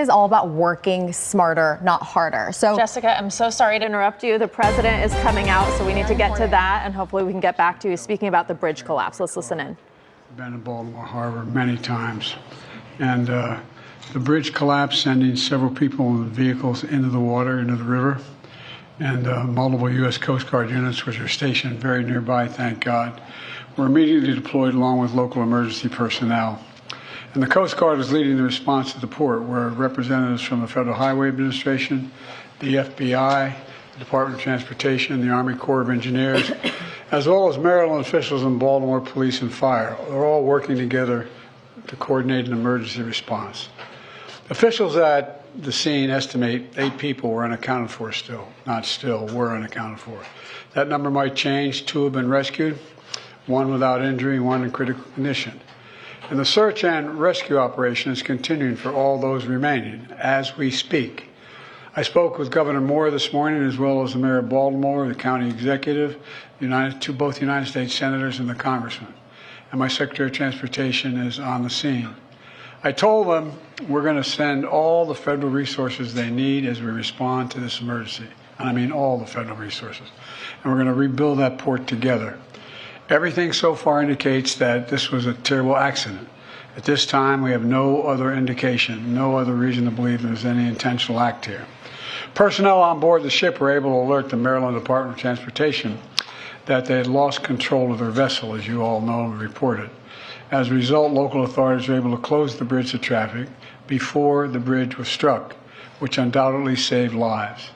Is all about working smarter, not harder. So Jessica, I'm so sorry to interrupt you. The president is coming out, so we need to get to that, and hopefully we can get back to you speaking about the bridge collapse. Let's listen in. I've been in Baltimore Harbor many times, and the bridge collapsed, sending several people in vehicles into the water, into the river, and multiple U.S. Coast Guard units, which are stationed very nearby, thank God, were immediately deployed along with local emergency personnel. And the Coast Guard is leading the response to the port, where representatives from the Federal Highway Administration, the FBI, the Department of Transportation, the Army Corps of Engineers, as well as Maryland officials and Baltimore Police and Fire, are all working together to coordinate an emergency response. Officials at the scene estimate 8 people were unaccounted for still. Not still, were unaccounted for. That number might change. 2 have been rescued, 1 without injury, 1 in critical condition. And the search and rescue operation is continuing for all those remaining as we speak. I spoke with Governor Moore this morning, as well as the Mayor of Baltimore, the county executive, both United States senators and the congressman. And my Secretary of Transportation is on the scene. I told them we're going to send all the federal resources they need as we respond to this emergency. And I mean all the federal resources. And we're going to rebuild that port together. Everything so far indicates that this was a terrible accident. At this time, we have no other indication, no other reason to believe there's any intentional act here. Personnel on board the ship were able to alert the Maryland Department of Transportation that they had lost control of their vessel, as you all know and reported. As a result, local authorities were able to close the bridge to traffic before the bridge was struck, which undoubtedly saved lives.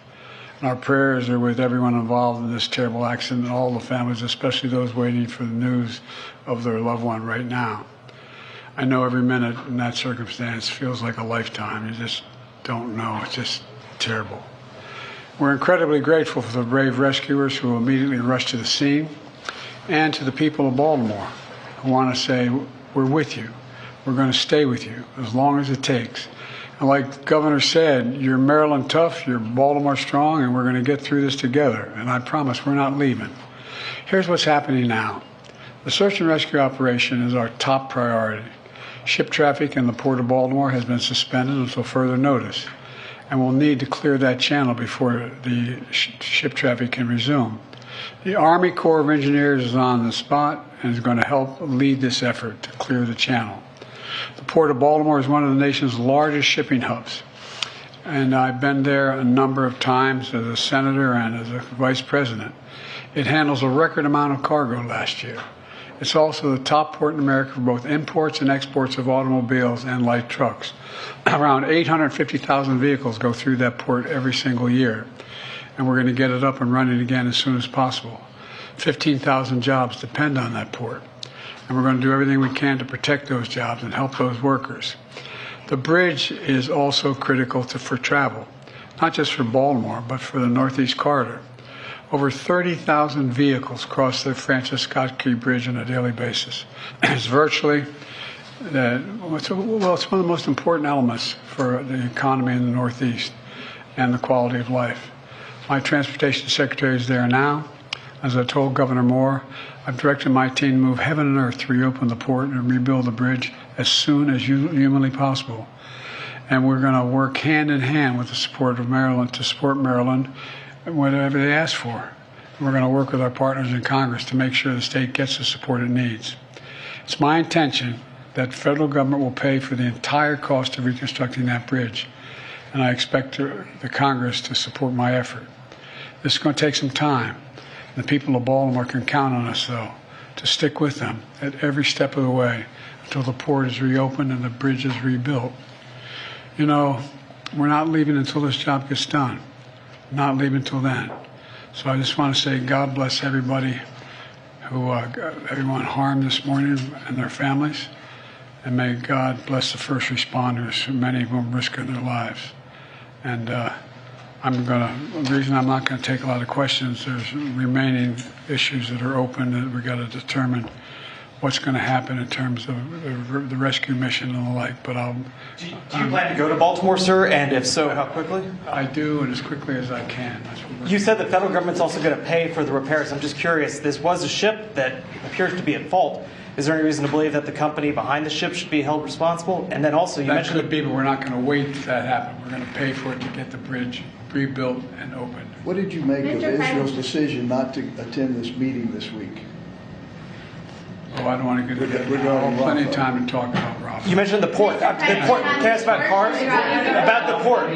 And our prayers are with everyone involved in this terrible accident and all the families, especially those waiting for the news of their loved one right now. I know every minute in that circumstance feels like a lifetime. You just don't know. It's just terrible. We're incredibly grateful for the brave rescuers who immediately rushed to the scene, and to the people of Baltimore who want to say, we're with you. We're going to stay with you as long as it takes. And like the governor said, you're Maryland tough, you're Baltimore strong, and we're going to get through this together. And I promise we're not leaving. Here's what's happening now. The search and rescue operation is our top priority. Ship traffic in the Port of Baltimore has been suspended until further notice, and we'll need to clear that channel before the ship traffic can resume. The Army Corps of Engineers is on the spot and is going to help lead this effort to clear the channel. The Port of Baltimore is one of the nation's largest shipping hubs, and I've been there a number of times as a senator and as a vice president. It handles a record amount of cargo last year. It's also the top port in America for both imports and exports of automobiles and light trucks. Around 850,000 vehicles go through that port every single year, and we're going to get it up and running again as soon as possible. 15,000 jobs depend on that port, and we're going to do everything we can to protect those jobs and help those workers. The bridge is also critical for travel, not just for Baltimore, but for the Northeast Corridor. Over 30,000 vehicles cross the Francis Scott Key Bridge on a daily basis. It's virtually, it's one of the most important elements for the economy in the Northeast and the quality of life. My transportation secretary is there now. As I told Governor Moore, I've directed my team to move heaven and earth to reopen the port and rebuild the bridge as soon as humanly possible. And we're going to work hand in hand with the support of Maryland to support Maryland whatever they ask for. We're going to work with our partners in Congress to make sure the state gets the support it needs. It's my intention that the federal government will pay for the entire cost of reconstructing that bridge, and I expect the Congress to support my effort. This is going to take some time. The people of Baltimore can count on us, though, to stick with them at every step of the way until the port is reopened and the bridge is rebuilt. You know, we're not leaving until this job gets done. Not leaving until then. So I just want to say God bless everybody who everyone harmed this morning and their families. And may God bless the first responders, many of whom risking their lives. And the reason I'm not going to take a lot of questions, there's remaining issues that are open that we got to determine what's going to happen in terms of the rescue mission and the like. But Do you plan to go to Baltimore, sir? And if so, how quickly? I do, and as quickly as I can. That's what You said the federal government's also going to pay for the repairs. I'm just curious. This was a ship that appears to be at fault. Is there any reason to believe that the company behind the ship should be held responsible? And then also, you that mentioned could be, but we're not going to wait for that to happen. We're going to pay for it to get the bridge rebuilt and opened. What did you make of Israel's decision not to attend this meeting this week? Oh, I don't want to get into that. We're I'll going have plenty of time to talk about Rafah. You mentioned the port. Can I ask about cars? About the port.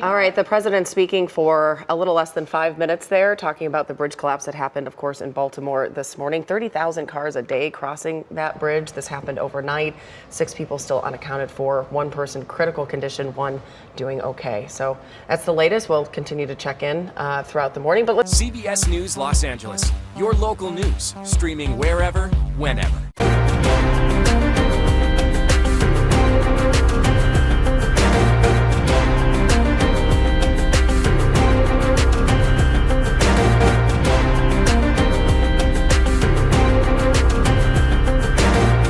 All right, the president speaking for a little less than 5 minutes there, talking about the bridge collapse that happened, of course, in Baltimore this morning. 30,000 cars a day crossing that bridge. This happened overnight. 6 people still unaccounted for. 1 person critical condition, 1 doing okay. So that's the latest. We'll continue to check in throughout the morning. But let's CBS News Los Angeles, your local news, streaming wherever, whenever.